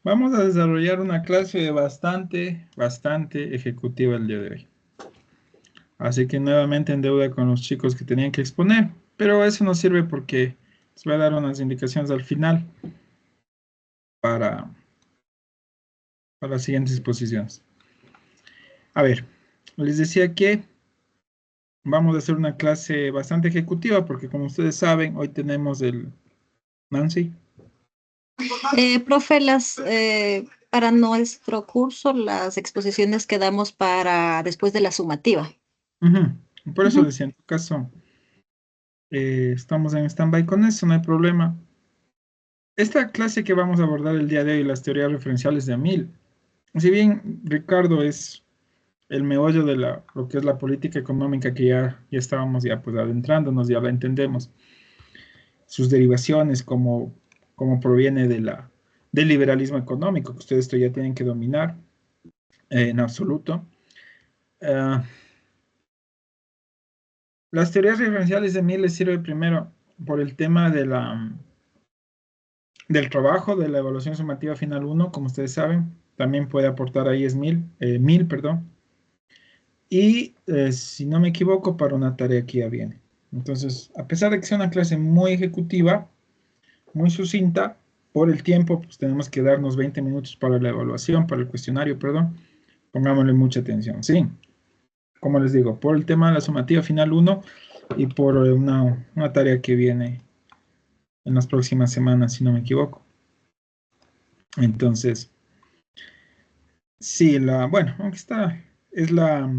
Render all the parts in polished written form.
Vamos a desarrollar una clase bastante ejecutiva el día de hoy. Así que nuevamente en deuda con los chicos que tenían que exponer, pero eso nos sirve porque les voy a dar unas indicaciones al final para, para las siguientes exposiciones. A ver, les decía que vamos a hacer una clase bastante ejecutiva porque como ustedes saben, hoy tenemos el Nancy. Profe, para nuestro curso, las exposiciones que damos para después de la sumativa. Por eso Ujú. decía, en tu caso, estamos en stand-by con eso, no hay problema. Esta clase que vamos a abordar el día de hoy, las teorías referenciales de Emil, si bien Ricardo es el meollo de lo que es la política económica que ya estábamos ya pues adentrándonos, ya la entendemos, sus derivaciones, cómo proviene del liberalismo económico, que ustedes esto ya tienen que dominar en absoluto. Uh, las teorías referenciales de Emil les sirve primero por el tema del trabajo de la evaluación sumativa final 1, como ustedes saben, también puede aportar ahí es mil, perdón. Y si no me equivoco, para una tarea que ya viene. Entonces, a pesar de que sea una clase muy ejecutiva, muy sucinta, por el tiempo, pues tenemos que darnos 20 minutos para la evaluación, para el cuestionario, perdón. Pongámosle mucha atención, ¿sí? Como les digo, por el tema de la sumativa final 1 y por una tarea que viene en las próximas semanas, si no me equivoco. Entonces, sí, bueno, aunque es la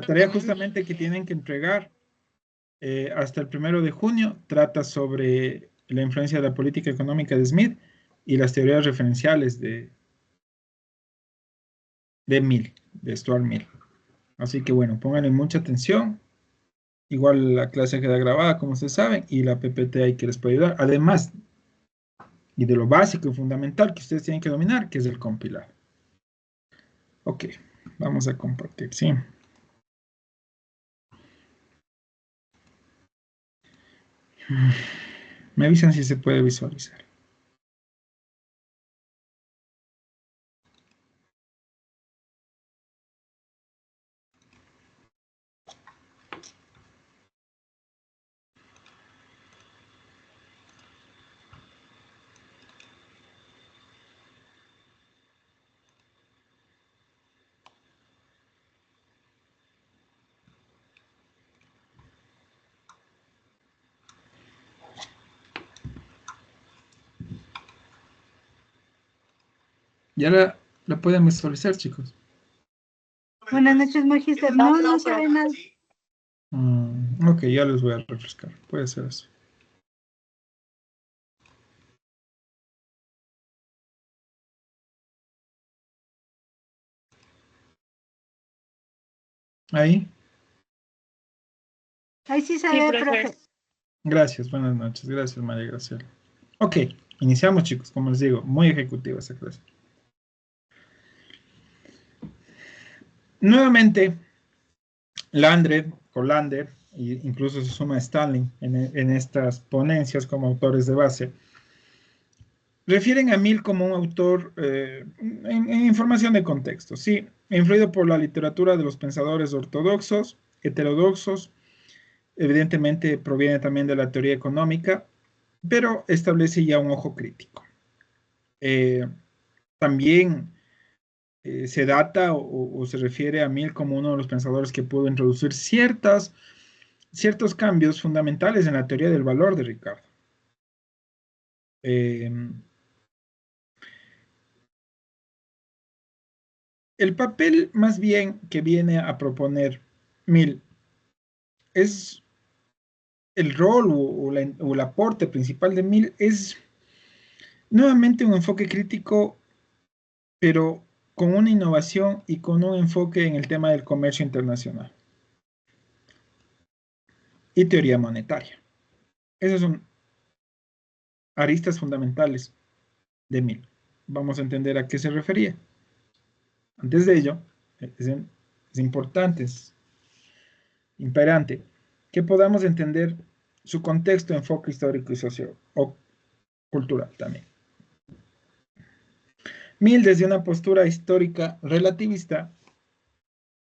tarea justamente que tienen que entregar hasta el 1 de junio, trata sobre la influencia de la política económica de Smith y las teorías referenciales de Stuart Mill. Así que bueno, pónganle mucha atención. Igual la clase queda grabada, como ustedes saben, y la PPT ahí que les puede ayudar. Además, y de lo básico y fundamental que ustedes tienen que dominar, que es el compilar. Ok, vamos a compartir, ¿sí? Me avisan si se puede visualizar. Ya la pueden visualizar, chicos. Buenas noches, Magister. No, no se ve nada. Ok, ya les voy a refrescar. Puede ser eso. Ahí. Ahí sí se ve, profe. Gracias, buenas noches. Gracias, María Graciela. Ok, iniciamos, chicos. Como les digo, muy ejecutiva esta clase. Nuevamente, Landre, Hollander, e incluso se suma Stanley en estas ponencias como autores de base, refieren a Mill como un autor en información de contexto, sí, influido por la literatura de los pensadores ortodoxos, heterodoxos, evidentemente proviene también de la teoría económica, pero establece ya un ojo crítico. También se data o se refiere a Mill como uno de los pensadores que pudo introducir ciertos cambios fundamentales en la teoría del valor de Ricardo. El papel más bien que viene a proponer Mill es el rol o el aporte principal de Mill es nuevamente un enfoque crítico, pero con una innovación y con un enfoque en el tema del comercio internacional y teoría monetaria. Esos son aristas fundamentales de Mill. Vamos a entender a qué se refería. Antes de ello, es importante, es imperante, que podamos entender su contexto, enfoque histórico y socio o cultural también. Mill desde una postura histórica relativista.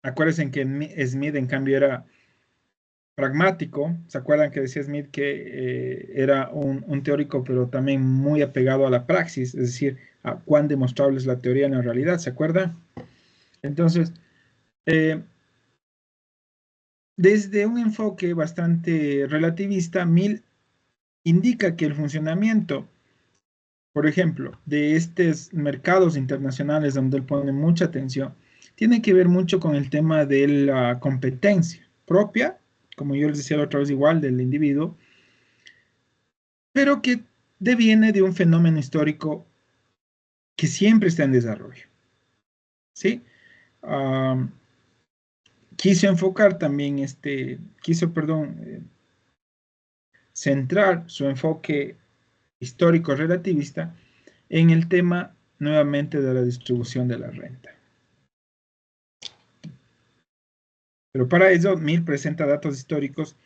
Acuérdense que Smith en cambio era pragmático. ¿Se acuerdan que decía Smith que era un teórico, pero también muy apegado a la praxis? Es decir, a cuán demostrable es la teoría en la realidad, ¿se acuerdan? Entonces, desde un enfoque bastante relativista, Mill indica que el funcionamiento, por ejemplo, de estos mercados internacionales donde él pone mucha atención, tiene que ver mucho con el tema de la competencia propia, como yo les decía la otra vez igual, del individuo, pero que deviene de un fenómeno histórico que siempre está en desarrollo. ¿Sí? Quiso enfocar también centrar su enfoque histórico relativista en el tema nuevamente de la distribución de la renta. Pero para eso, Mill presenta datos históricos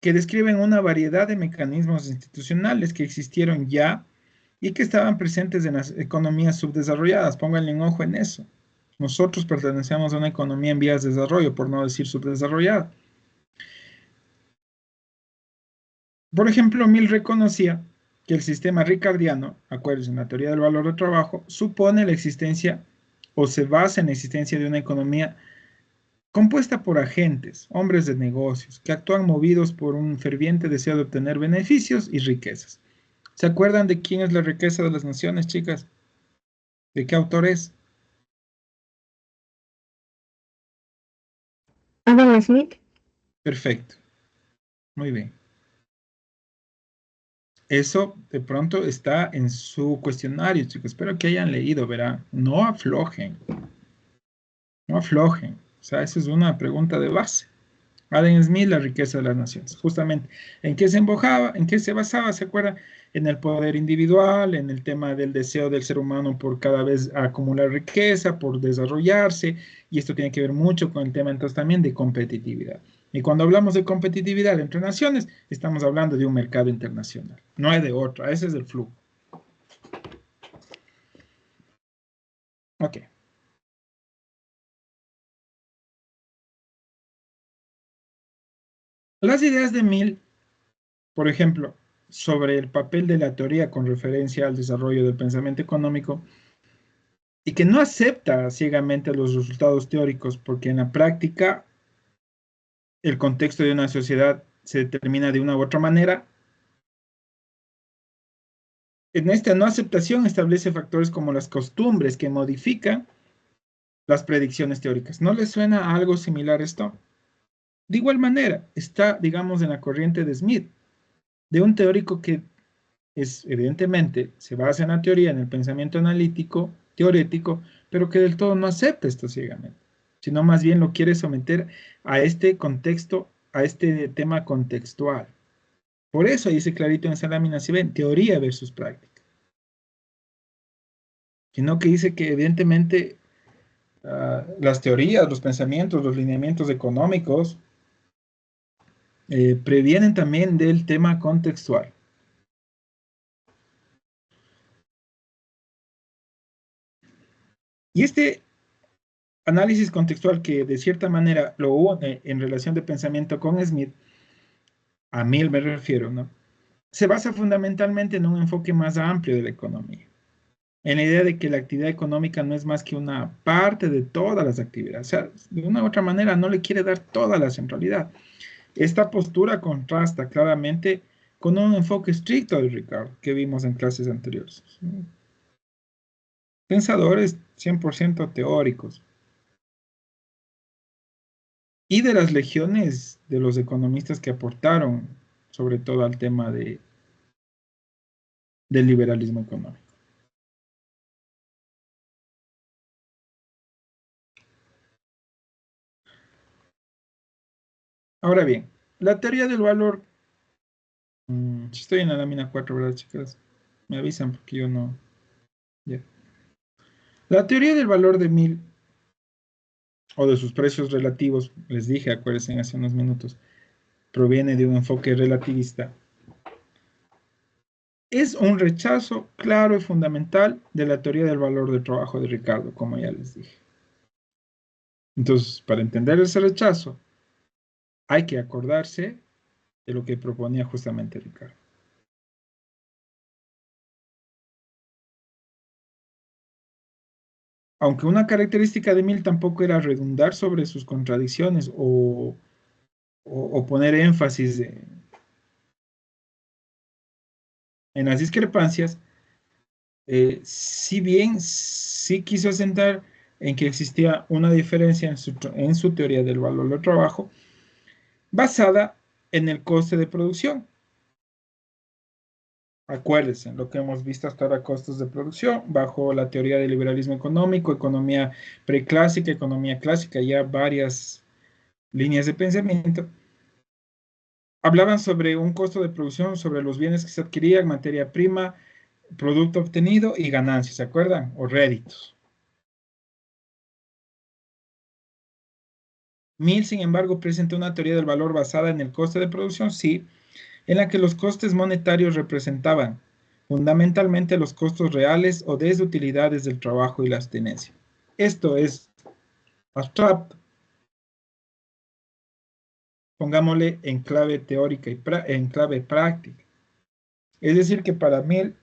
que describen una variedad de mecanismos institucionales que existieron ya y que estaban presentes en las economías subdesarrolladas. Pónganle un ojo en eso. Nosotros pertenecemos a una economía en vías de desarrollo, por no decir subdesarrollada. Por ejemplo, Mill reconocía que el sistema ricardiano, acuérdense en la teoría del valor del trabajo, supone la existencia o se basa en la existencia de una economía compuesta por agentes, hombres de negocios, que actúan movidos por un ferviente deseo de obtener beneficios y riquezas. ¿Se acuerdan de quién es la riqueza de las naciones, chicas? ¿De qué autor es? Adam Smith. Perfecto. Muy bien. Eso de pronto está en su cuestionario, chicos. Espero que hayan leído, verán. No aflojen. No aflojen. O sea, esa es una pregunta de base. Adam Smith, la riqueza de las naciones. Justamente, ¿en qué se embojaba? ¿En qué se basaba? ¿Se acuerdan? En el poder individual, en el tema del deseo del ser humano por cada vez acumular riqueza, por desarrollarse, y esto tiene que ver mucho con el tema entonces también de competitividad. Y cuando hablamos de competitividad entre naciones, estamos hablando de un mercado internacional. No hay de otra, ese es el flujo. Ok. Las ideas de Mill, por ejemplo, sobre el papel de la teoría con referencia al desarrollo del pensamiento económico, y que no acepta ciegamente los resultados teóricos, porque en la práctica el contexto de una sociedad se determina de una u otra manera. En esta no aceptación establece factores como las costumbres que modifican las predicciones teóricas. ¿No les suena algo similar esto? De igual manera, está, digamos, en la corriente de Smith, de un teórico que es, evidentemente, se basa en la teoría, en el pensamiento analítico, teorético, pero que del todo no acepta esto ciegamente, sino más bien lo quiere someter a este contexto, a este tema contextual. Por eso dice clarito en esa lámina, si ven, teoría versus práctica. Sino que dice que evidentemente las teorías, los pensamientos, los lineamientos económicos previenen también del tema contextual. Y este análisis contextual que de cierta manera lo une en relación de pensamiento con Smith, a Mill me refiero, ¿no? Se basa fundamentalmente en un enfoque más amplio de la economía, en la idea de que la actividad económica no es más que una parte de todas las actividades. O sea, de una u otra manera no le quiere dar toda la centralidad. Esta postura contrasta claramente con un enfoque estricto de Ricardo que vimos en clases anteriores. Pensadores 100% teóricos. Y de las legiones de los economistas que aportaron, sobre todo al tema del liberalismo económico. Ahora bien, la teoría del valor, si estoy en la lámina 4, ¿verdad, chicas? Me avisan porque yo no. Yeah. La teoría del valor de Mill, o de sus precios relativos, les dije, acuérdense hace unos minutos, proviene de un enfoque relativista. es un rechazo claro y fundamental de la teoría del valor del trabajo de Ricardo, como ya les dije. Entonces, para entender ese rechazo, hay que acordarse de lo que proponía justamente Ricardo. Aunque una característica de Mill tampoco era redundar sobre sus contradicciones o poner énfasis en las discrepancias, si bien sí quiso asentar en que existía una diferencia en su teoría del valor del trabajo, basada en el coste de producción. Acuérdense, lo que hemos visto hasta ahora, costos de producción, bajo la teoría del liberalismo económico, economía preclásica, economía clásica, ya varias líneas de pensamiento, hablaban sobre un costo de producción, sobre los bienes que se adquirían, materia prima, producto obtenido y ganancias, ¿se acuerdan? O réditos. Mill, sin embargo, presenta una teoría del valor basada en el coste de producción, sí, en la que los costes monetarios representaban fundamentalmente los costos reales o desde utilidades del trabajo y la tenencia. Esto es abstracto. Pongámosle en clave teórica y en clave práctica. Es decir, que para Mill,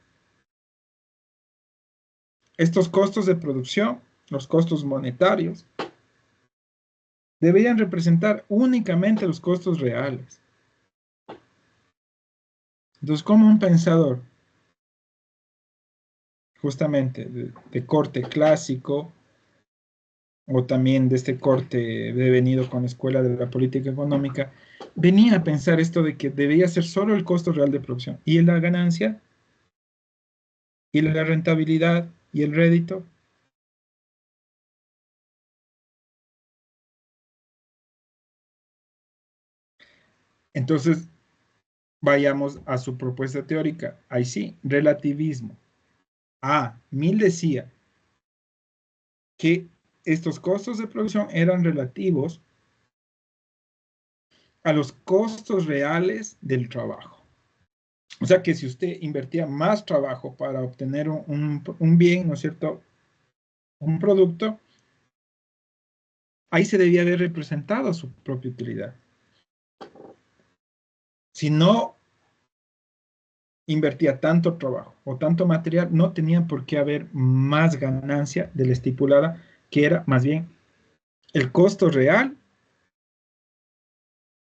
estos costos de producción, los costos monetarios, deberían representar únicamente los costos reales. Entonces, como un pensador justamente de corte clásico, o también de este corte devenido con la escuela de la política económica, venía a pensar esto de que debía ser solo el costo real de producción, y la ganancia, y la rentabilidad, y el rédito. Entonces, vayamos a su propuesta teórica. Ahí sí, relativismo. Mill decía que estos costos de producción eran relativos a los costos reales del trabajo. O sea que si usted invertía más trabajo para obtener un bien, ¿no es cierto?, un producto, ahí se debía haber representado su propia utilidad. Si no invertía tanto trabajo o tanto material, no tenía por qué haber más ganancia de la estipulada, que era más bien el costo real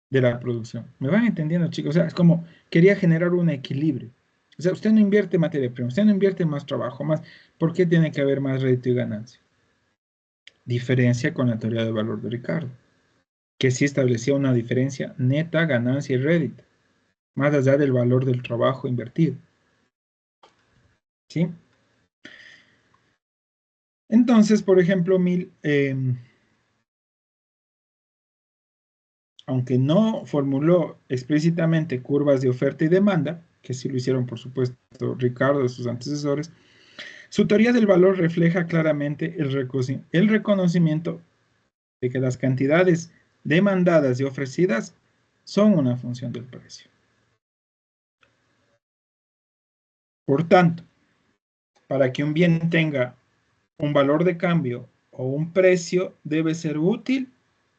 de la producción. ¿Me van entendiendo, chicos? O sea, es como quería generar un equilibrio. O sea, usted no invierte materia prima, usted no invierte más trabajo, más. ¿Por qué tiene que haber más rédito y ganancia? Diferencia con la teoría del valor de Ricardo, que sí establecía una diferencia neta, ganancia y rédito, más allá del valor del trabajo invertido. ¿Sí? Entonces, por ejemplo, Mill, aunque no formuló explícitamente curvas de oferta y demanda, que sí lo hicieron, por supuesto, Ricardo y sus antecesores, su teoría del valor refleja claramente el reconocimiento de que las cantidades demandadas y ofrecidas son una función del precio. Por tanto, para que un bien tenga un valor de cambio o un precio, debe ser útil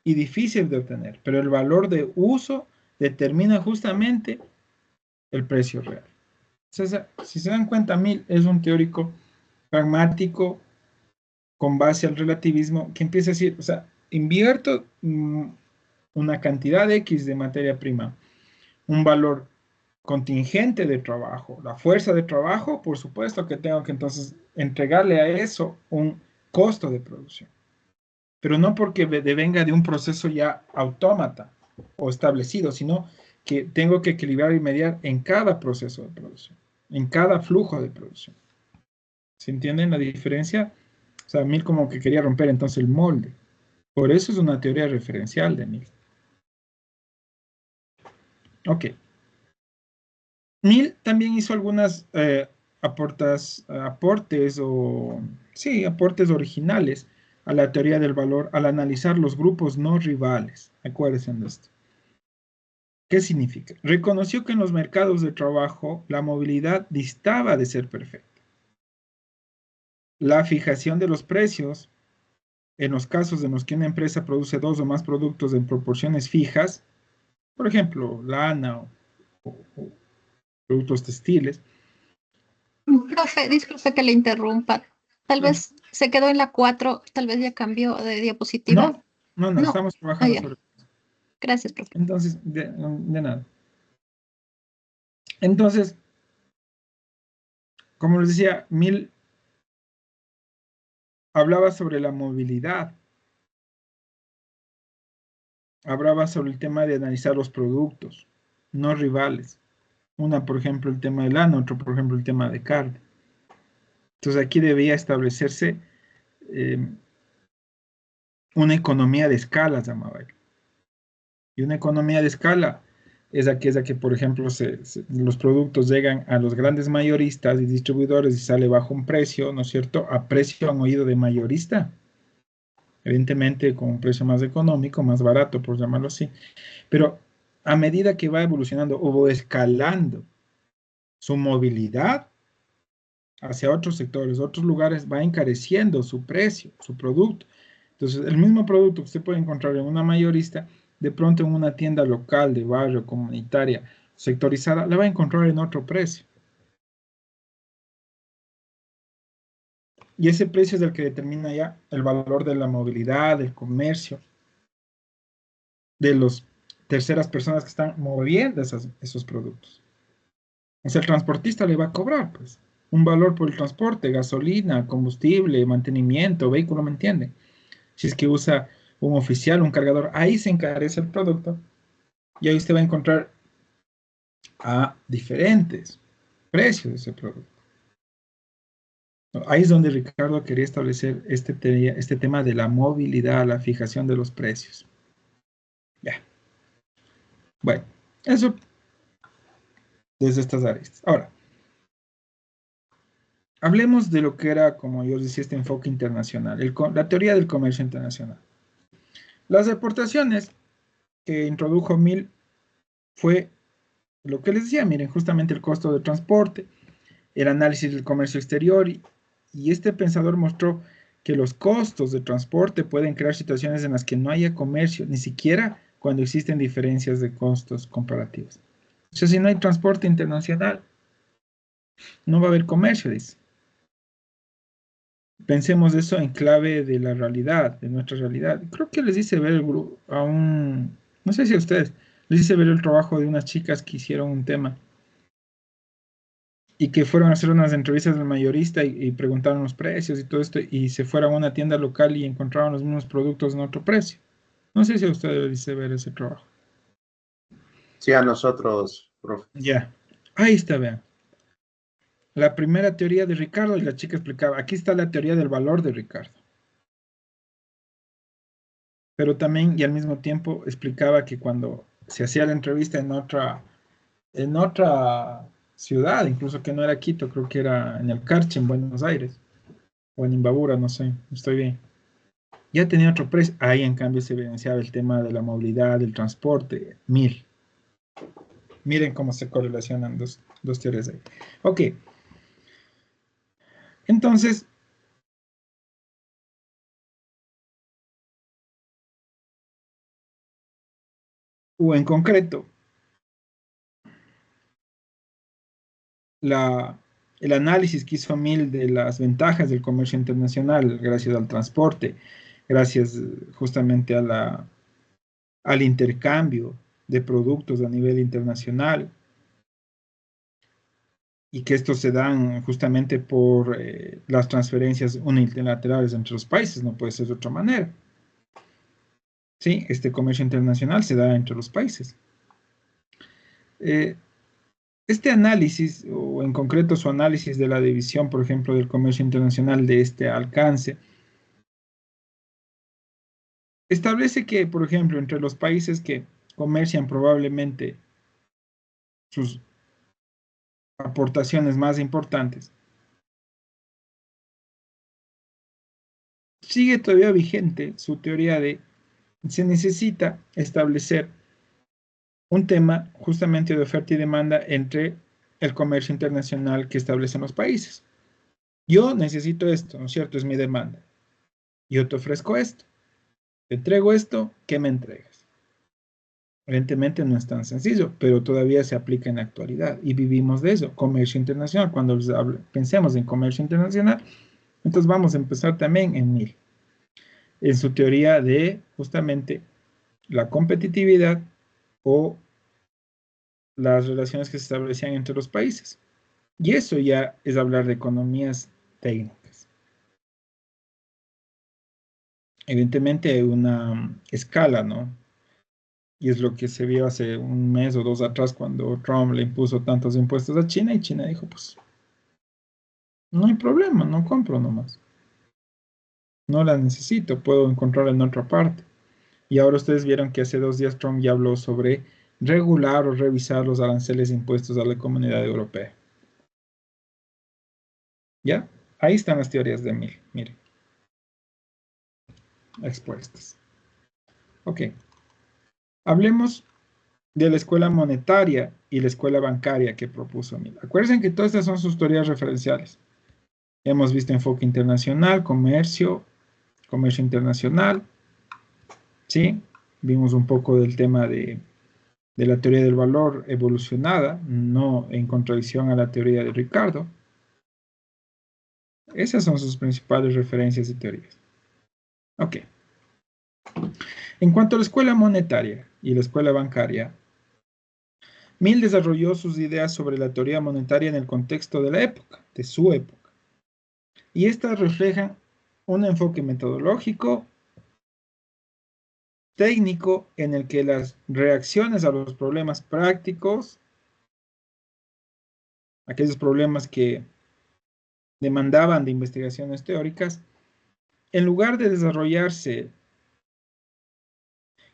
y difícil de obtener, pero el valor de uso determina justamente el precio real. Entonces, si se dan cuenta, Mill es un teórico pragmático con base al relativismo que empieza a decir, o sea, invierto una cantidad X de materia prima, un valor contingente de trabajo, la fuerza de trabajo, por supuesto que tengo que entonces entregarle a eso un costo de producción, pero no porque venga de un proceso ya autómata o establecido, sino que tengo que equilibrar y mediar en cada proceso de producción, en cada flujo de producción. ¿Se entienden la diferencia? O sea, Mill como que quería romper entonces el molde. Por eso es una teoría referencial de Mill. Ok. Mill también hizo algunas aportes originales a la teoría del valor al analizar los grupos no rivales. Acuérdense de esto. ¿Qué significa? Reconoció que en los mercados de trabajo la movilidad distaba de ser perfecta. La fijación de los precios, en los casos en los que una empresa produce dos o más productos en proporciones fijas, por ejemplo, lana o productos textiles. Profe, disculpe que le interrumpa. Tal Sí. vez se quedó en la 4, tal vez ya cambió de diapositiva. No, no, no, No. estamos Ah, trabajando ya. sobre. Gracias, profe. Entonces, de nada. Entonces, como les decía, Mill hablaba sobre la movilidad, hablaba sobre el tema de analizar los productos, no rivales. Una, por ejemplo, el tema de lana, otro, por ejemplo, el tema de carne. Entonces, aquí debía establecerse eh, una economía de escala, llamaba él. Y una economía de escala es aquella que, por ejemplo, los productos llegan a los grandes mayoristas y distribuidores y sale bajo un precio, ¿no es cierto? A precio han oído de mayorista, evidentemente con un precio más económico, más barato, por llamarlo así. Pero a medida que va evolucionando o escalando su movilidad hacia otros sectores, otros lugares, va encareciendo su precio, su producto. Entonces, el mismo producto que usted puede encontrar en una mayorista, de pronto en una tienda local, de barrio, comunitaria, sectorizada, la va a encontrar en otro precio. Y ese precio es el que determina ya el valor de la movilidad, del comercio, de las terceras personas que están moviendo esos productos. O sea, el transportista le va a cobrar, pues, un valor por el transporte, gasolina, combustible, mantenimiento, vehículo, ¿me entiende? Si es que usa un oficial, un cargador, ahí se encarece el producto y ahí usted va a encontrar a diferentes precios de ese producto. Ahí es donde Ricardo quería establecer este tema de la movilidad, la fijación de los precios. Ya. Bueno, eso desde estas aristas. Ahora, hablemos de lo que era, como yo decía, este enfoque internacional, la teoría del comercio internacional. Las deportaciones que introdujo Mill fue lo que les decía, miren, justamente el costo de transporte, el análisis del comercio exterior y este pensador mostró que los costos de transporte pueden crear situaciones en las que no haya comercio, ni siquiera cuando existen diferencias de costos comparativos. O sea, si no hay transporte internacional, no va a haber comercio, dice. Pensemos eso en clave de la realidad, de nuestra realidad. Creo que les hice ver a un, no sé si a ustedes, les hice ver el trabajo de unas chicas que hicieron un tema y que fueron a hacer unas entrevistas al mayorista y preguntaron los precios y todo esto, y se fueron a una tienda local y encontraron los mismos productos en otro precio. No sé si a ustedes les hice ver ese trabajo. Sí, a nosotros, profe. Ya, ahí está, vean. La primera teoría de Ricardo y la chica explicaba, aquí está la teoría del valor de Ricardo. Pero también y al mismo tiempo explicaba que cuando se hacía la entrevista en otra ciudad, incluso que no era Quito, creo que era en el Carchi, en Buenos Aires, o en Imbabura, no sé, estoy bien. Ya tenía otro precio. Ahí en cambio se evidenciaba el tema de la movilidad, del transporte, mil. Miren cómo se correlacionan dos teorías ahí. Ok, entonces, o en concreto, la, el análisis que hizo Mill de las ventajas del comercio internacional gracias al transporte, gracias justamente al intercambio de productos a nivel internacional, y que estos se dan justamente por las transferencias unilaterales entre los países, no puede ser de otra manera. Sí, este comercio internacional se da entre los países. Este análisis, o en concreto su análisis de la división, por ejemplo, del comercio internacional de este alcance, establece que, por ejemplo, entre los países que comercian probablemente sus aportaciones más importantes, sigue todavía vigente su teoría de se necesita establecer un tema justamente de oferta y demanda entre el comercio internacional que establecen los países. Yo necesito esto, ¿no es cierto? Es mi demanda. Yo te ofrezco esto. Te entrego esto, ¿qué me entregas? Evidentemente no es tan sencillo, pero todavía se aplica en la actualidad y vivimos de eso, comercio internacional. Cuando pensemos en comercio internacional, entonces vamos a empezar también en Mill, en su teoría de justamente la competitividad o las relaciones que se establecían entre los países. Y eso ya es hablar de economías técnicas. Evidentemente hay una escala, ¿no? Y es lo que se vio hace un mes o dos atrás cuando Trump le impuso tantos impuestos a China y China dijo, pues, no hay problema, no compro nomás. No la necesito, puedo encontrarla en otra parte. Y ahora ustedes vieron que hace 2 días Trump ya habló sobre regular o revisar los aranceles impuestos a la Comunidad Europea. ¿Ya? Ahí están las teorías de Mill, miren. Expuestas. Ok. Hablemos de la escuela monetaria y la escuela bancaria que propuso Mill. Acuérdense que todas estas son sus teorías referenciales. Hemos visto enfoque internacional, comercio internacional, ¿sí? Vimos un poco del tema de la teoría del valor evolucionada, no en contradicción a la teoría de Ricardo. Esas son sus principales referencias y teorías. Ok. En cuanto a la escuela monetaria y la escuela bancaria, Mill desarrolló sus ideas sobre la teoría monetaria en el contexto de la época, de su época. Y estas reflejan un enfoque metodológico, técnico, en el que las reacciones a los problemas prácticos, aquellos problemas que demandaban de investigaciones teóricas, en lugar de desarrollarse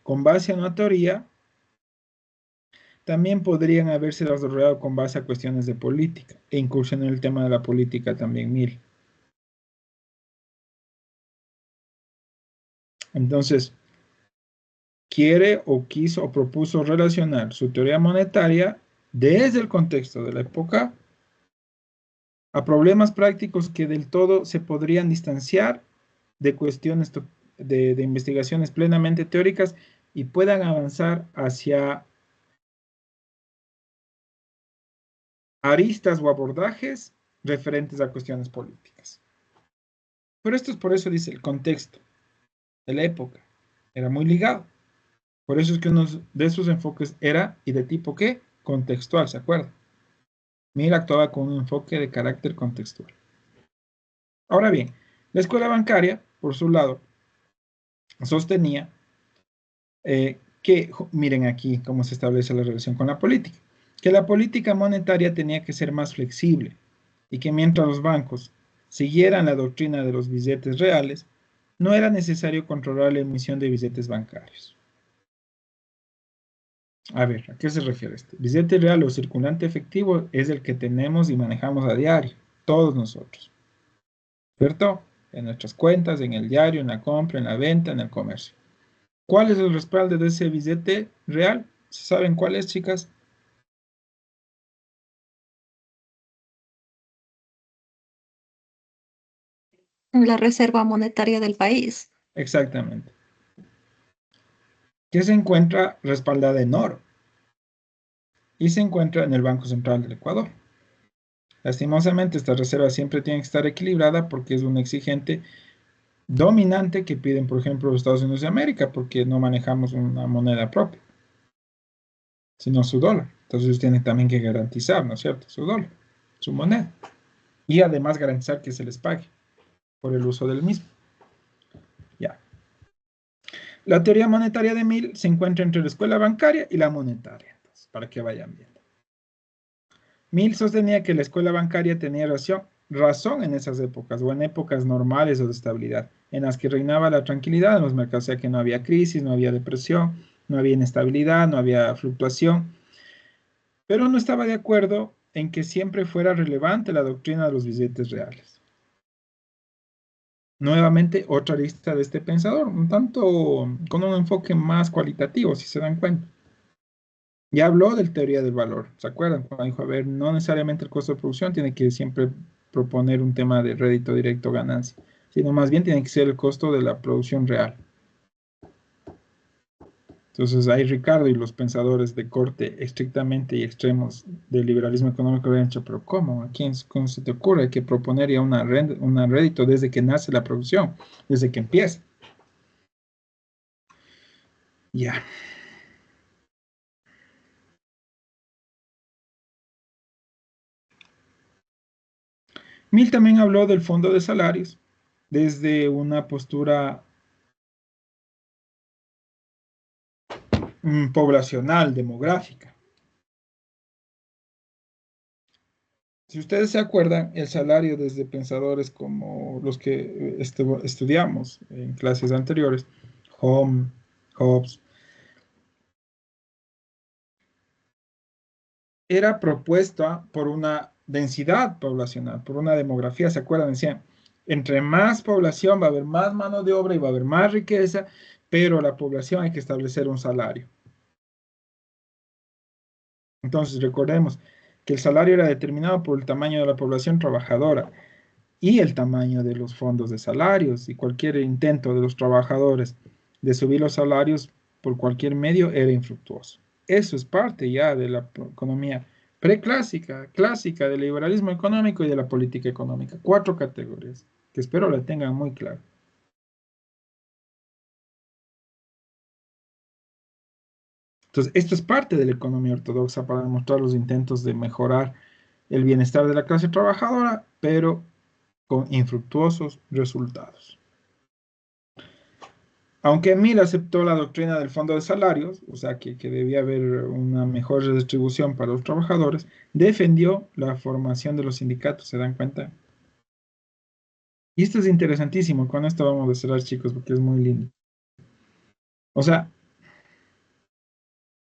con base a una teoría, también podrían haberse desarrollado con base a cuestiones de política, e incursionó en el tema de la política también Mill. Entonces, quiere o quiso o propuso relacionar su teoría monetaria desde el contexto de la época a problemas prácticos que del todo se podrían distanciar de cuestiones de investigaciones plenamente teóricas y puedan avanzar hacia aristas o abordajes referentes a cuestiones políticas. Pero esto es por eso, dice, el contexto de la época era muy ligado. Por eso es que uno de esos enfoques era, ¿y de tipo qué? Contextual, ¿se acuerdan? Mill actuaba con un enfoque de carácter contextual. Ahora bien, la escuela bancaria, por su lado, sostenía que, miren aquí cómo se establece la relación con la política, que la política monetaria tenía que ser más flexible y que mientras los bancos siguieran la doctrina de los billetes reales, no era necesario controlar la emisión de billetes bancarios. A ver, ¿a qué se refiere esto? Billete real o circulante efectivo es el que tenemos y manejamos a diario, todos nosotros, ¿cierto? En nuestras cuentas, en el diario, en la compra, en la venta, en el comercio. ¿Cuál es el respaldo de ese billete real? ¿Saben cuál es, chicas? La reserva monetaria del país. Exactamente. Que se encuentra respaldada en oro y se encuentra en el Banco Central del Ecuador. Lastimosamente, esta reserva siempre tiene que estar equilibrada porque es un exigente dominante que piden, por ejemplo, los Estados Unidos de América, porque no manejamos una moneda propia, sino su dólar. Entonces ellos tienen también que garantizar, ¿no es cierto?, su dólar, su moneda. Y además garantizar que se les pague por el uso del mismo. Ya. La teoría monetaria de Mill se encuentra entre la escuela bancaria y la monetaria, entonces, para que vayan viendo. Mill sostenía que la escuela bancaria tenía razón en esas épocas, o en épocas normales o de estabilidad, en las que reinaba la tranquilidad en los mercados, o sea que no había crisis, no había depresión, no había inestabilidad, no había fluctuación, pero no estaba de acuerdo en que siempre fuera relevante la doctrina de los billetes reales. Nuevamente, otra lista de este pensador, un tanto con un enfoque más cualitativo, si se dan cuenta. Ya habló de teoría del valor, ¿se acuerdan? Cuando dijo, a ver, no necesariamente el costo de producción tiene que siempre proponer un tema de rédito directo ganancia, sino más bien tiene que ser el costo de la producción real. Entonces ahí Ricardo y los pensadores de corte estrictamente y extremos del liberalismo económico habían dicho, pero ¿cómo? ¿A quién cómo se te ocurre? Hay que proponer ya un rédito desde que nace la producción, desde que empieza. Ya. Mill también habló del fondo de salarios desde una postura poblacional, demográfica. Si ustedes se acuerdan, el salario desde pensadores como los que estudiamos en clases anteriores, Home, Hobbes, era propuesta por una densidad poblacional, por una demografía. ¿Se acuerdan? Decían, entre más población va a haber más mano de obra y va a haber más riqueza, pero la población hay que establecer un salario. Entonces, recordemos que el salario era determinado por el tamaño de la población trabajadora y el tamaño de los fondos de salarios, y cualquier intento de los trabajadores de subir los salarios por cualquier medio era infructuoso. Eso es parte ya de la economía preclásica, clásica del liberalismo económico y de la política económica. 4 categorías que espero la tengan muy claro. Entonces, esto es parte de la economía ortodoxa para demostrar los intentos de mejorar el bienestar de la clase trabajadora, pero con infructuosos resultados. Aunque Mill aceptó la doctrina del fondo de salarios, o sea que debía haber una mejor redistribución para los trabajadores, defendió la formación de los sindicatos, ¿se dan cuenta? Y esto es interesantísimo, con esto vamos a cerrar, chicos, porque es muy lindo. O sea,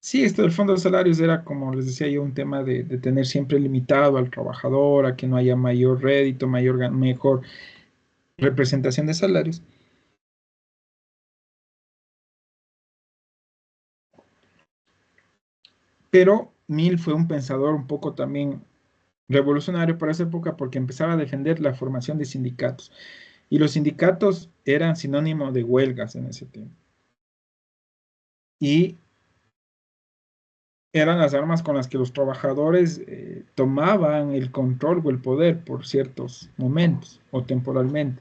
sí, esto del fondo de salarios era, como les decía yo, un tema de tener siempre limitado al trabajador, a que no haya mayor rédito, mejor representación de salarios. Pero Mill fue un pensador un poco también revolucionario para esa época porque empezaba a defender la formación de sindicatos. Y los sindicatos eran sinónimo de huelgas en ese tiempo. Y eran las armas con las que los trabajadores tomaban el control o el poder por ciertos momentos o temporalmente.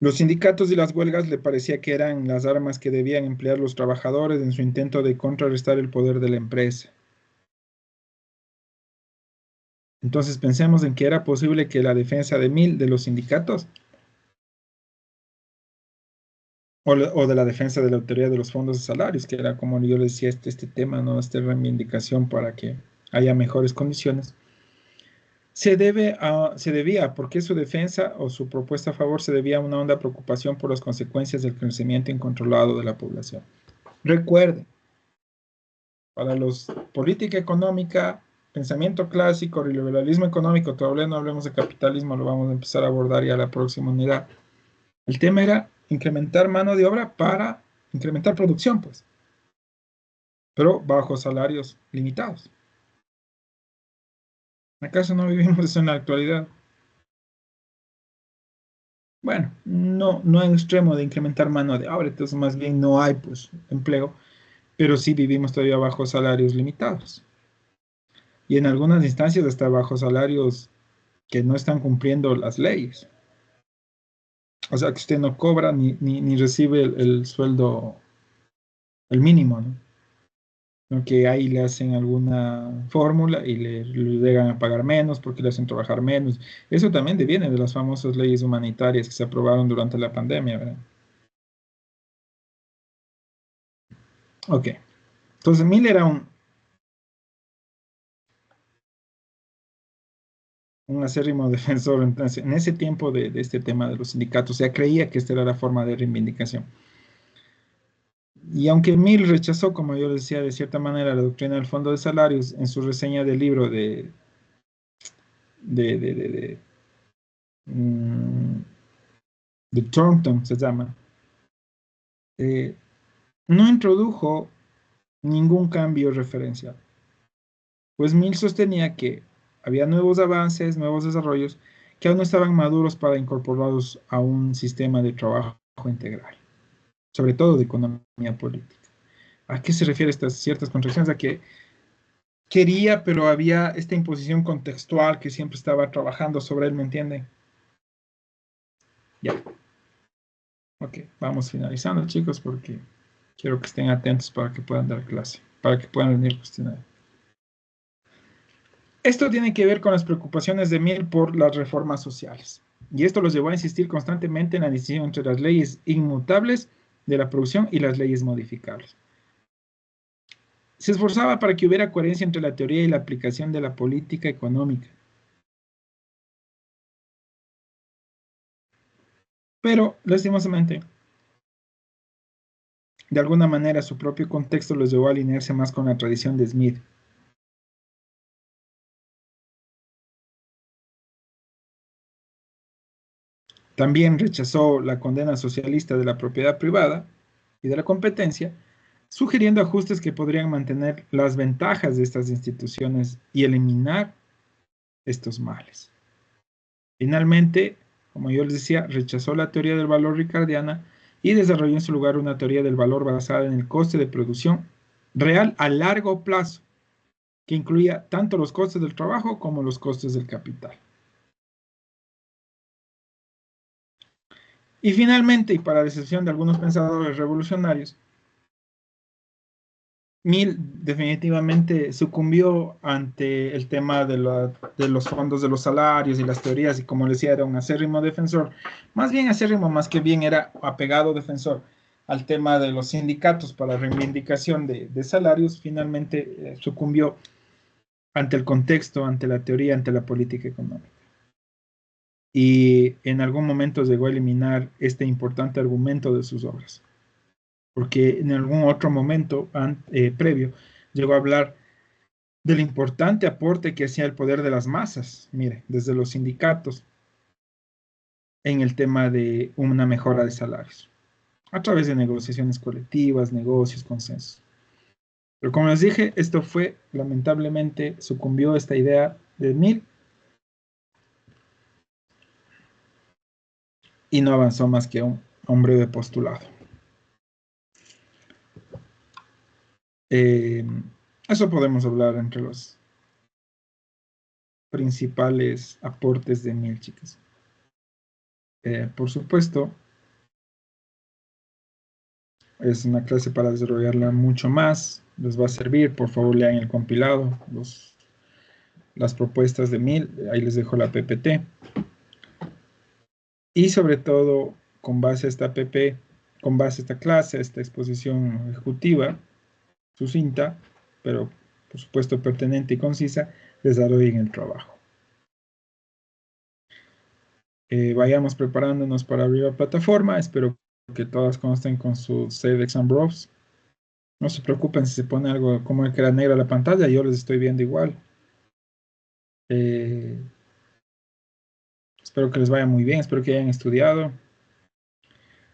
Los sindicatos y las huelgas le parecía que eran las armas que debían emplear los trabajadores en su intento de contrarrestar el poder de la empresa. Entonces pensemos en que era posible que la defensa de Mill de los sindicatos o de la defensa de la autoridad de los fondos de salarios, que era como yo les decía, este tema, ¿no? Esta reivindicación para que haya mejores condiciones. Se debía, porque su defensa o su propuesta a favor se debía a una honda preocupación por las consecuencias del crecimiento incontrolado de la población. Recuerden, para los política económica, pensamiento clásico, liberalismo económico, todavía no hablemos de capitalismo, lo vamos a empezar a abordar ya la próxima unidad. El tema era incrementar mano de obra para incrementar producción, pues, pero bajo salarios limitados. ¿Acaso no vivimos eso en la actualidad? Bueno, no en extremo de incrementar mano de obra, entonces más bien no hay pues empleo, pero sí vivimos todavía bajo salarios limitados. Y en algunas instancias hasta bajo salarios que no están cumpliendo las leyes. O sea que usted no cobra ni recibe el sueldo, el mínimo, ¿no? Que ahí le hacen alguna fórmula y le llegan a pagar menos porque le hacen trabajar menos. Eso también viene de las famosas leyes humanitarias que se aprobaron durante la pandemia, ¿verdad? Ok. Entonces, Mill era un acérrimo defensor entonces, en ese tiempo de este tema de los sindicatos. O sea, creía que esta era la forma de reivindicación. Y aunque Mill rechazó, como yo decía, de cierta manera la doctrina del fondo de salarios en su reseña del libro mm, de Thornton, se llama, no introdujo ningún cambio referencial. Pues Mill sostenía que había nuevos avances, nuevos desarrollos que aún no estaban maduros para incorporarlos a un sistema de trabajo integral, sobre todo de economía política. ¿A qué se refiere estas ciertas contracciones? A que quería, pero había esta imposición contextual que siempre estaba trabajando sobre él, ¿me entienden? Ya. Ok, vamos finalizando, chicos, porque quiero que estén atentos para que puedan dar clase, para que puedan venir a cuestionar. Esto tiene que ver con las preocupaciones de Mill por las reformas sociales. Y esto los llevó a insistir constantemente en la distinción entre las leyes inmutables de la producción y las leyes modificables. Se esforzaba para que hubiera coherencia entre la teoría y la aplicación de la política económica. Pero, lastimosamente, de alguna manera su propio contexto los llevó a alinearse más con la tradición de Smith. También rechazó la condena socialista de la propiedad privada y de la competencia, sugiriendo ajustes que podrían mantener las ventajas de estas instituciones y eliminar estos males. Finalmente, como yo les decía, rechazó la teoría del valor ricardiana y desarrolló en su lugar una teoría del valor basada en el coste de producción real a largo plazo, que incluía tanto los costes del trabajo como los costes del capital. Y finalmente, y para decepción de algunos pensadores revolucionarios, Mill definitivamente sucumbió ante el tema de los fondos de los salarios y las teorías, y como les decía, era un acérrimo defensor, más bien acérrimo, más que bien era apegado defensor al tema de los sindicatos para reivindicación de salarios. Finalmente sucumbió ante el contexto, ante la teoría, ante la política económica. Y en algún momento llegó a eliminar este importante argumento de sus obras, porque en algún otro momento previo llegó a hablar del importante aporte que hacía el poder de las masas, mire, desde los sindicatos, en el tema de una mejora de salarios, a través de negociaciones colectivas, negocios, consensos. Pero como les dije, esto fue, lamentablemente, sucumbió esta idea de Mill y no avanzó más que un breve postulado. Eso podemos hablar entre los principales aportes de Mill, chicas. Por supuesto, es una clase para desarrollarla mucho más. Les va a servir. Por favor, lean el compilado, las propuestas de Mill. Ahí les dejo la PPT. Y sobre todo, con base a esta PP, con base a esta clase, a esta exposición ejecutiva, sucinta, pero por supuesto pertinente y concisa, desarrollen el trabajo. Vayamos preparándonos para abrir la plataforma. Espero que todas consten con su Save Exam Browse. No se preocupen si se pone algo como que era negra la pantalla, yo les estoy viendo igual. Espero que les vaya muy bien, espero que hayan estudiado.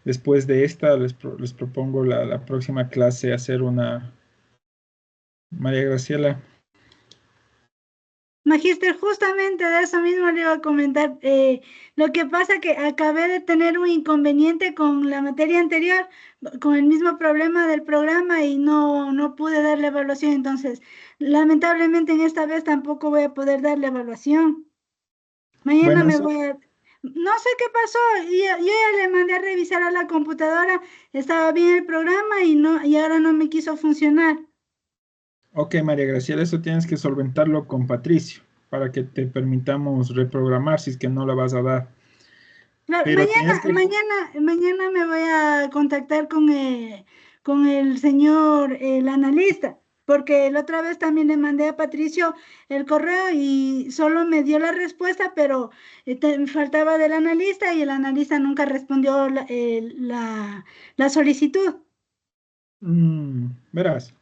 Después de esta les propongo la próxima clase hacer una... María Graciela. Magíster, justamente de eso mismo le iba a comentar. Lo que pasa que acabé de tener un inconveniente con la materia anterior, con el mismo problema del programa y no pude dar la evaluación. Entonces, lamentablemente en esta vez tampoco voy a poder dar la evaluación. Mañana Bueno, me eso, voy a... No sé qué pasó. Yo ya le mandé a revisar a la computadora. Estaba bien el programa y ahora no me quiso funcionar. ok, María Graciela, eso tienes que solventarlo con Patricio para que te permitamos reprogramar si es que no la vas a dar. Claro, Pero tienes que... mañana me voy a contactar con el señor, el analista, porque la otra vez también le mandé a Patricio el correo y solo me dio la respuesta, pero faltaba del analista y el analista nunca respondió la solicitud. Verás.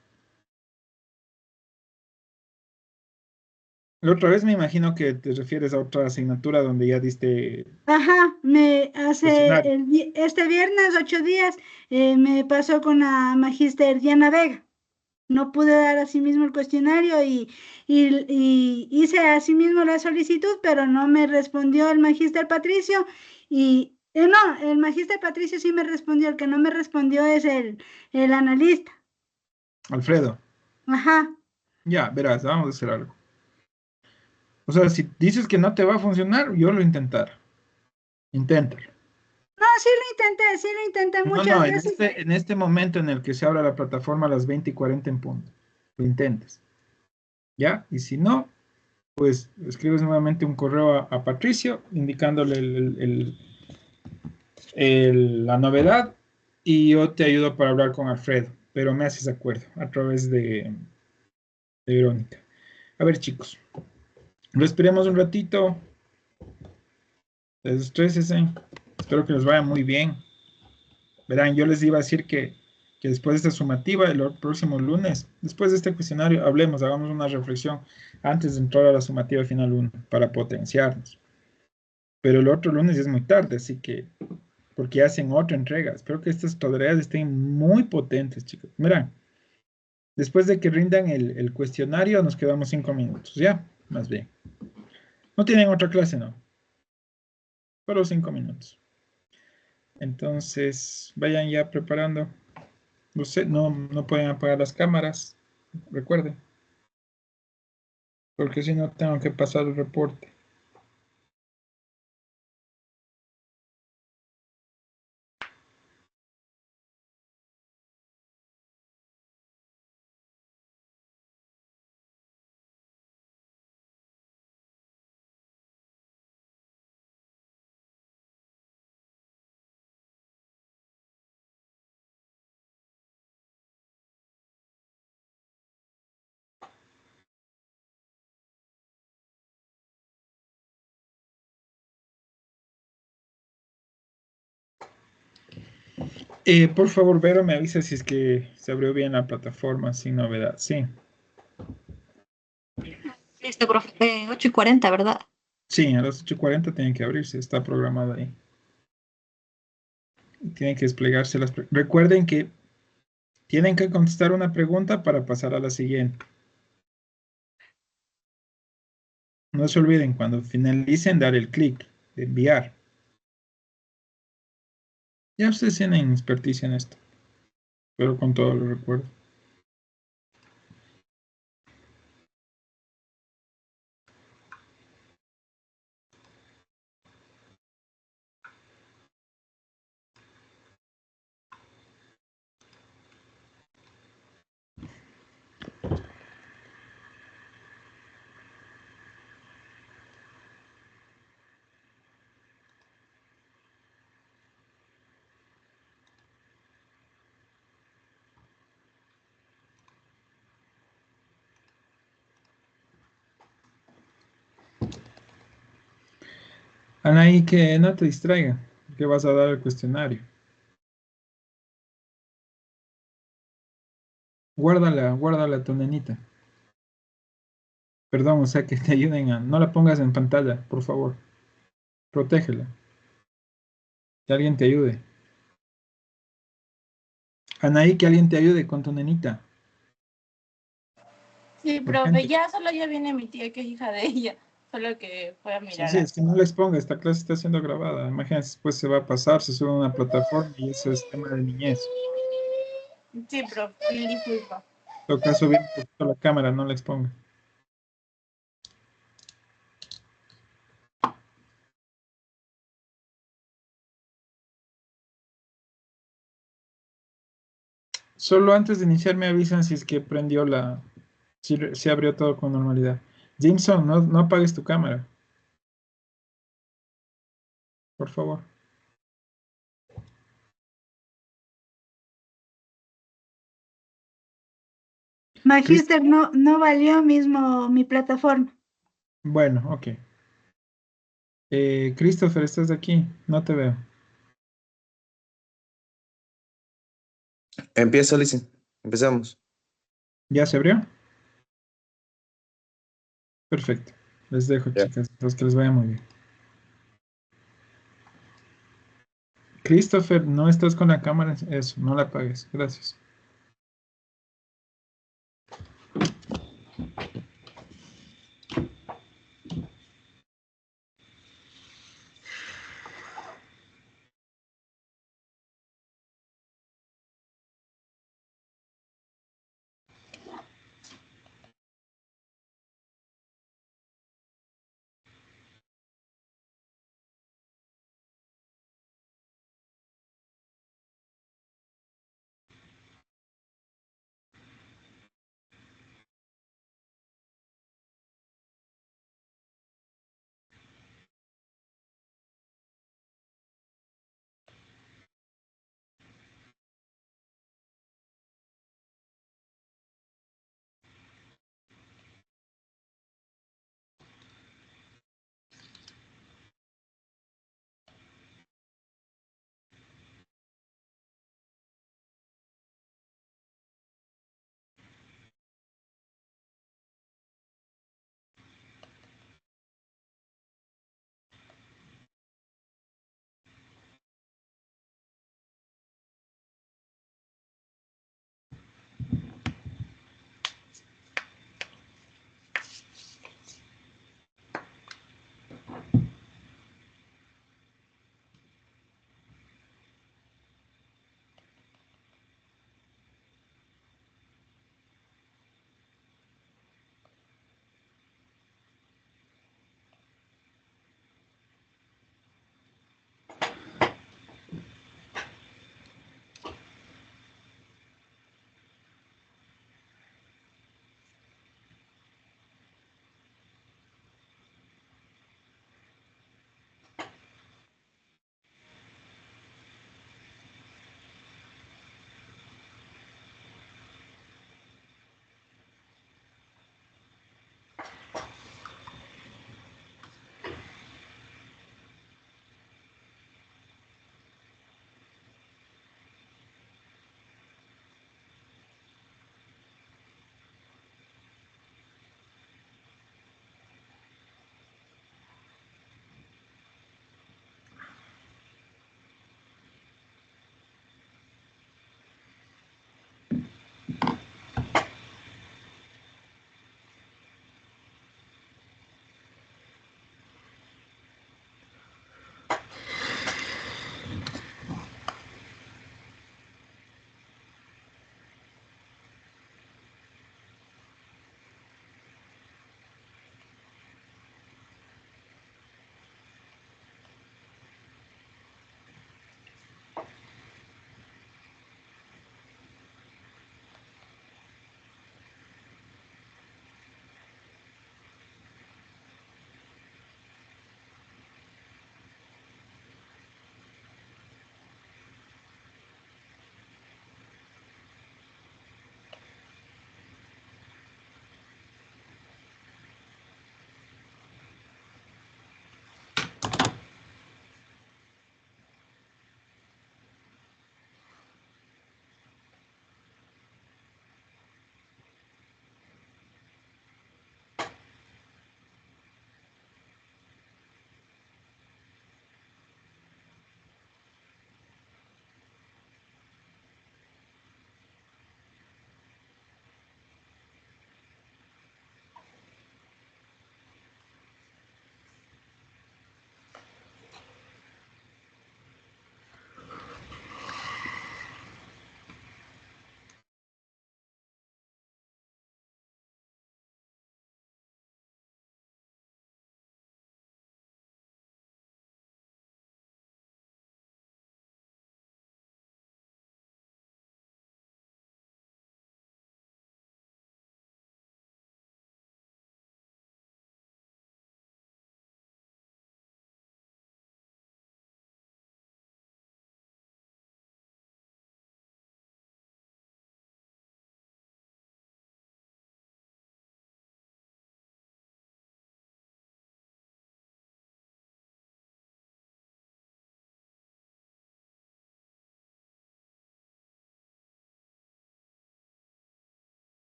La otra vez me imagino que te refieres a otra asignatura donde ya diste Ajá, me hace cuestionario. este viernes, 8 días, me pasó con la magíster Diana Vega. no pude dar así mismo el cuestionario y hice así mismo la solicitud, pero no me respondió el magíster Patricio y no, el magíster Patricio sí me respondió, el que no me respondió es el analista. Alfredo, Ajá. ya, verás, vamos a hacer algo. O sea, si dices que no te va a funcionar, yo lo intentar. Inténtalo. No, sí lo intenté No, muchas no, veces. en este momento en el que se abra la plataforma a las 20:40 en punto, lo intentes. ¿Ya? Y si no, pues escribes nuevamente un correo a Patricio indicándole la novedad y yo te ayudo para hablar con Alfredo, pero me haces acuerdo a través de Verónica. A ver, chicos, lo esperemos un ratito. Desestrésense. Espero que les vaya muy bien. Verán, yo les iba a decir que después de esta sumativa, el próximo lunes, después de este cuestionario, hablemos, hagamos una reflexión antes de entrar a la sumativa final 1 para potenciarnos. Pero el otro lunes ya es muy tarde, así que, porque hacen otra entrega. Espero que estas tareas estén muy potentes, chicos. Verán, después de que rindan el cuestionario, nos quedamos 5 minutos, ¿ya? Más bien. No tienen otra clase, ¿no? Solo 5 minutos. Entonces, vayan ya preparando. No pueden apagar las cámaras, recuerden, porque si no tengo que pasar el reporte. Por favor, Vero, me avisa si es que se abrió bien la plataforma sin novedad. Sí, Listo, profe. 8:40, ¿verdad? sí, a las 8:40 tienen que abrirse, está programado ahí. Tienen que desplegarse Recuerden que tienen que contestar una pregunta para pasar a la siguiente. No se olviden, cuando finalicen, dar el clic de enviar. Ya ustedes tienen experticia en esto, pero con todo lo recuerdo. Anaí, que no te distraiga, que vas a dar el cuestionario. Guárdala tu nenita. Perdón, o sea, que te ayuden a... No la pongas en pantalla, por favor. Protégela. Que alguien te ayude. Anaí, que alguien te ayude con tu nenita. Sí, profe, Urgente. ya solo ya viene mi tía que es hija de ella, solo que fue a Sí, mirar. sí, es que no la exponga, esta clase está siendo grabada. Imagínense, después se va a pasar, se sube a una plataforma y eso es tema de niñez. Sí, profe, disculpa. En todo caso, bien un poquito la cámara, no la exponga. Solo antes de iniciar me avisan si es que prendió si abrió todo con normalidad. Jameson, no apagues tu cámara. Por favor. Magíster, no valió mismo mi plataforma. Bueno, ok. Christopher, ¿estás aquí? No te veo. Empiezo, Listen. Empezamos. ¿Ya se abrió? Perfecto. Les dejo, Ya. chicas. Los que les vaya muy bien. Christopher, no estás con la cámara. Eso, no la apagues. Gracias.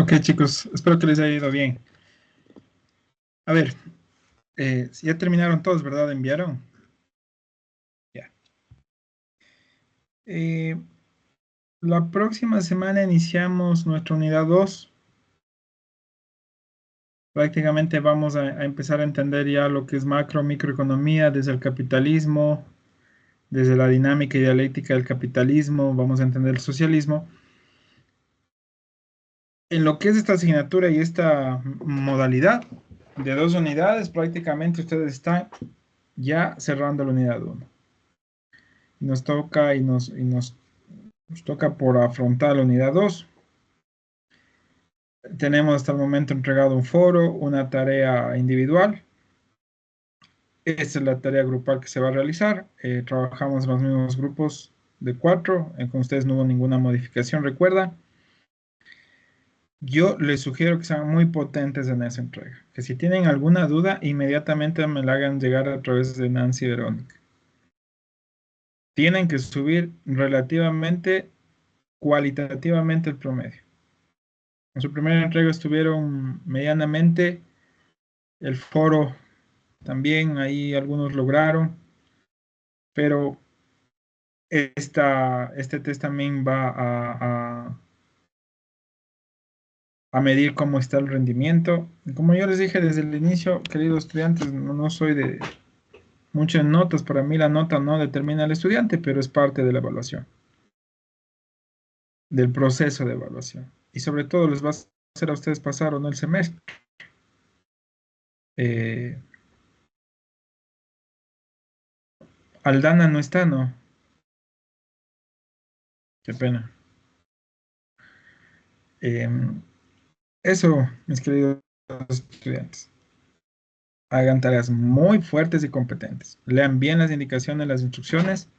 Ok, chicos, espero que les haya ido bien. A ver, ya terminaron todos, ¿verdad? ¿Enviaron? Ya. La próxima semana iniciamos nuestra unidad 2. Prácticamente vamos a empezar a entender ya lo que es macro, microeconomía, desde el capitalismo, desde la dinámica y dialéctica del capitalismo, vamos a entender el socialismo. En lo que es esta asignatura y esta modalidad de 2 unidades, prácticamente ustedes están ya cerrando la unidad 1. Nos toca nos toca por afrontar la unidad 2. Tenemos hasta el momento entregado un foro, una tarea individual. Esta es la tarea grupal que se va a realizar. Trabajamos en los mismos grupos de 4. Con ustedes no hubo ninguna modificación, recuerda. Yo les sugiero que sean muy potentes en esa entrega. Que si tienen alguna duda, inmediatamente me la hagan llegar a través de Nancy y Verónica. Tienen que subir relativamente, cualitativamente el promedio. En su primera entrega estuvieron medianamente. El foro también, ahí algunos lograron. Pero este test también va a medir cómo está el rendimiento. Como yo les dije desde el inicio, queridos estudiantes, no soy de muchas notas. Para mí la nota no determina al estudiante, pero es parte de la evaluación, del proceso de evaluación. Y sobre todo les va a hacer a ustedes pasar o no el semestre. Aldana no está, ¿no? Qué pena. Eso, mis queridos estudiantes. Hagan tareas muy fuertes y competentes. Lean bien las indicaciones, las instrucciones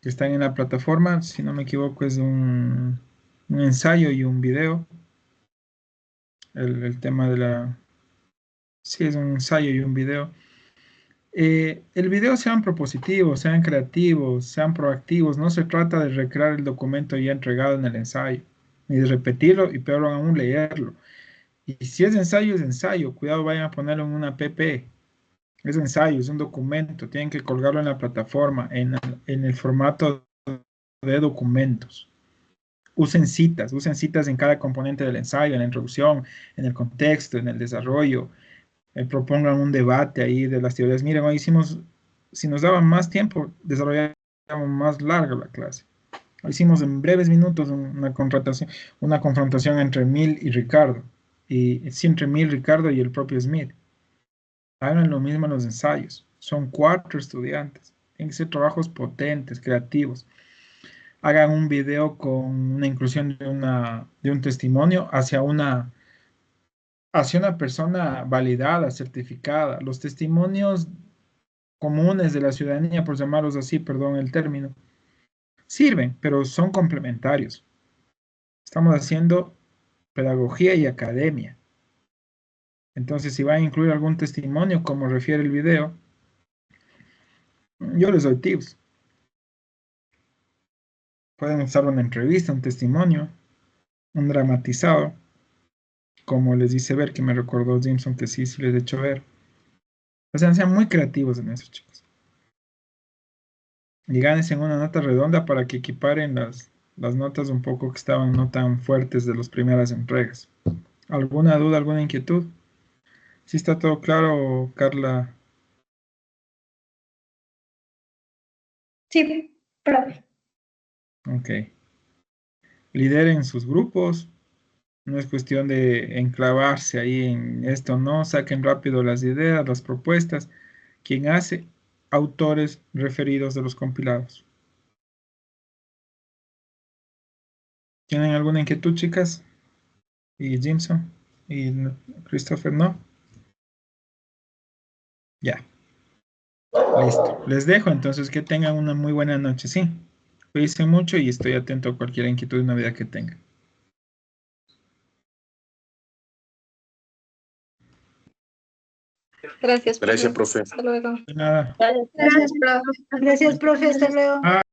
que están en la plataforma. Si no me equivoco, es un ensayo y un video. El tema de la... Sí, es un ensayo y un video. El video sean propositivos, sean creativos, sean proactivos. No se trata de recrear el documento ya entregado en el ensayo, ni de repetirlo y peor aún leerlo. Y si es ensayo, es ensayo. Cuidado, vayan a ponerlo en una PP. Es ensayo, es un documento. Tienen que colgarlo en la plataforma, en el formato de documentos. Usen citas en cada componente del ensayo, en la introducción, en el contexto, en el desarrollo. Propongan un debate ahí de las teorías. Miren, hoy hicimos, si nos daban más tiempo, desarrollamos más larga la clase. Hoy hicimos en breves minutos una confrontación entre Emil y Ricardo. Y sí, entre Emil, Ricardo y el propio Smith. Hagan lo mismo en los ensayos. Son 4 estudiantes. Tienen que ser trabajos potentes, creativos. Hagan un video con una inclusión de un testimonio hacia una persona validada, certificada. Los testimonios comunes de la ciudadanía, por llamarlos así, perdón el término, sirven, pero son complementarios. Estamos haciendo pedagogía y academia. Entonces, si van a incluir algún testimonio, como refiere el video, yo les doy tips. Pueden usar una entrevista, un testimonio, un dramatizado, como les dice ver, que me recordó Jimson, que sí les he hecho ver. O sea, sean muy creativos en eso, chicos. Y gánense en una nota redonda para que equiparen las notas un poco que estaban no tan fuertes de las primeras entregas. ¿Alguna duda, alguna inquietud? ¿Sí está todo claro, Carla? Sí, profe. Ok. Lideren sus grupos. No es cuestión de enclavarse ahí en esto, no. Saquen rápido las ideas, las propuestas. Quien hace, autores referidos de los compilados. ¿Tienen alguna inquietud, chicas? ¿Y Jimson? ¿Y Christopher? ¿No? Ya. Listo. Les dejo entonces, que tengan una muy buena noche, ¿sí? Cuídense mucho y estoy atento a cualquier inquietud y novedad que tengan. Gracias, Gracias, profe. profe. Hasta luego. De nada. Gracias, profe. Gracias, profe. Hasta luego.